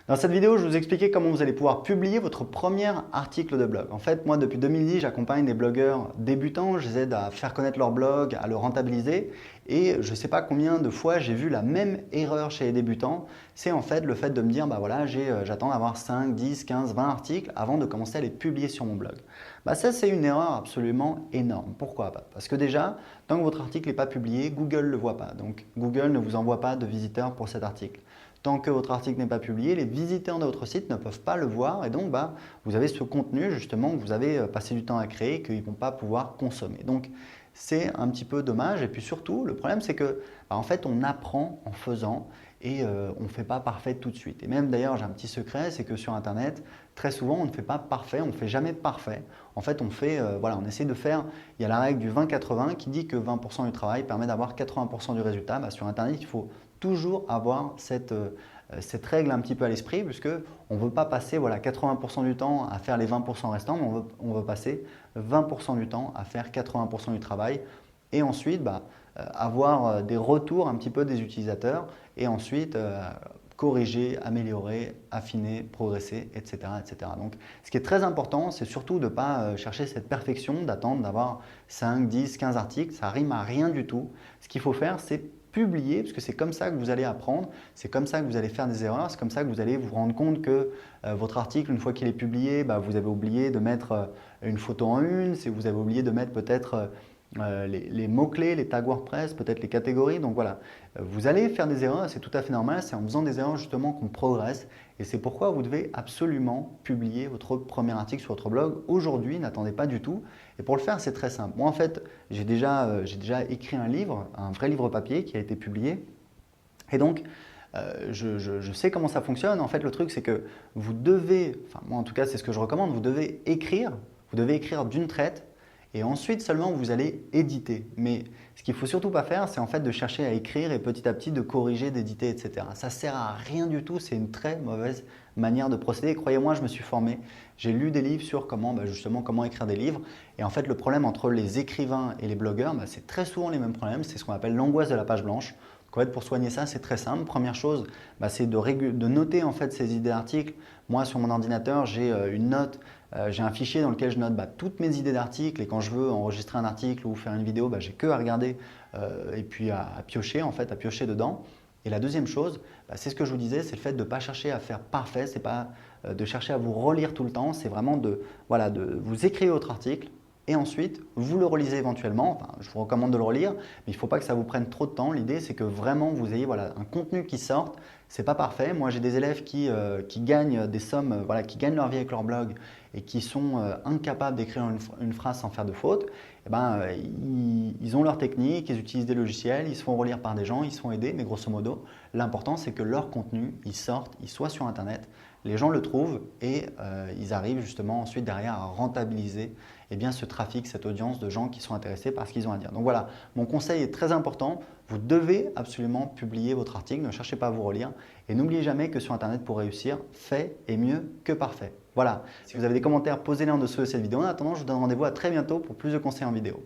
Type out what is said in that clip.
Dans cette vidéo, je vais vous expliquer comment vous allez pouvoir publier votre premier article de blog. En fait, moi, depuis 2010, j'accompagne des blogueurs débutants, je les aide à faire connaître leur blog, à le rentabiliser. Et je ne sais pas combien de fois j'ai vu la même erreur chez les débutants. C'est en fait le fait de me dire, bah voilà, j'attends d'avoir 5, 10, 15, 20 articles avant de commencer à les publier sur mon blog. Bah ça, c'est une erreur absolument énorme. Pourquoi? Parce que déjà, tant que votre article n'est pas publié, Google ne le voit pas. Donc, Google ne vous envoie pas de visiteurs pour cet article. Tant que votre article n'est pas publié, les visiteurs de votre site ne peuvent pas le voir et donc vous avez ce contenu justement que vous avez passé du temps à créer et qu'ils ne vont pas pouvoir consommer. Donc c'est un petit peu dommage et puis surtout le problème c'est que en fait on apprend en faisant et on ne fait pas parfait tout de suite. Et même d'ailleurs j'ai un petit secret, c'est que sur internet très souvent on ne fait pas parfait, on ne fait jamais parfait. En fait on fait, voilà, on essaie de faire, il y a la règle du 20-80 qui dit que 20% du travail permet d'avoir 80% du résultat. Sur internet il faut toujours avoir cette règle un petit peu à l'esprit puisque on ne veut pas passer 80% du temps à faire les 20% restants, mais on veut passer 20% du temps à faire 80% du travail et ensuite avoir des retours un petit peu des utilisateurs et ensuite corriger, améliorer, affiner, progresser, etc., etc. Donc, ce qui est très important, c'est surtout de ne pas chercher cette perfection, d'attendre d'avoir 5, 10, 15 articles. Ça rime à rien du tout. Ce qu'il faut faire, c'est publier, parce que c'est comme ça que vous allez apprendre, c'est comme ça que vous allez faire des erreurs, c'est comme ça que vous allez vous rendre compte que votre article, une fois qu'il est publié, vous avez oublié de mettre une photo en une, si vous avez oublié de mettre peut-être les mots-clés, les tags WordPress, peut-être les catégories. Donc voilà, vous allez faire des erreurs, c'est tout à fait normal, c'est en faisant des erreurs justement qu'on progresse et c'est pourquoi vous devez absolument publier votre premier article sur votre blog aujourd'hui, n'attendez pas du tout. Et pour le faire, c'est très simple. Moi en fait, j'ai déjà écrit un livre, un vrai livre papier qui a été publié et donc je sais comment ça fonctionne. En fait, le truc c'est que vous devez, enfin moi en tout cas c'est ce que je recommande, vous devez écrire d'une traite et ensuite seulement vous allez éditer. Mais ce qu'il ne faut surtout pas faire, c'est en fait de chercher à écrire et petit à petit de corriger, d'éditer, etc. Ça ne sert à rien du tout, c'est une très mauvaise manière de procéder. Croyez-moi, je me suis formé, j'ai lu des livres sur justement comment écrire des livres. Et en fait, le problème entre les écrivains et les blogueurs, c'est très souvent les mêmes problèmes, c'est ce qu'on appelle l'angoisse de la page blanche. Donc, en fait, pour soigner ça, c'est très simple. Première chose, c'est de noter en fait ces idées d'articles. Moi, sur mon ordinateur, j'ai une note, j'ai un fichier dans lequel je note toutes mes idées d'articles et quand je veux enregistrer un article ou faire une vidéo, j'ai que à regarder et puis à piocher en fait, à piocher dedans. Et la deuxième chose, c'est ce que je vous disais, c'est le fait de ne pas chercher à faire parfait, c'est pas de chercher à vous relire tout le temps, c'est vraiment de vous écrire votre article et ensuite vous le relisez éventuellement. Enfin, je vous recommande de le relire, mais il ne faut pas que ça vous prenne trop de temps. L'idée c'est que vraiment vous ayez un contenu qui sorte. C'est pas parfait. Moi j'ai des élèves qui gagnent des sommes, qui gagnent leur vie avec leur blog et qui sont incapables d'écrire une phrase sans faire de faute. Ils ont leur technique, ils utilisent des logiciels, ils se font relire par des gens, ils se font aider, mais grosso modo, l'important c'est que leur contenu, il sorte, il soit sur Internet, les gens le trouvent et ils arrivent justement ensuite derrière à rentabiliser ce trafic, cette audience de gens qui sont intéressés par ce qu'ils ont à dire. Donc voilà, mon conseil est très important, vous devez absolument publier votre article, ne cherchez pas à vous relire et n'oubliez jamais que sur Internet pour réussir, fait est mieux que parfait. Voilà, si vous avez des commentaires, posez-les en dessous de cette vidéo. En attendant, je vous donne rendez-vous à très bientôt pour plus de conseils en vidéo.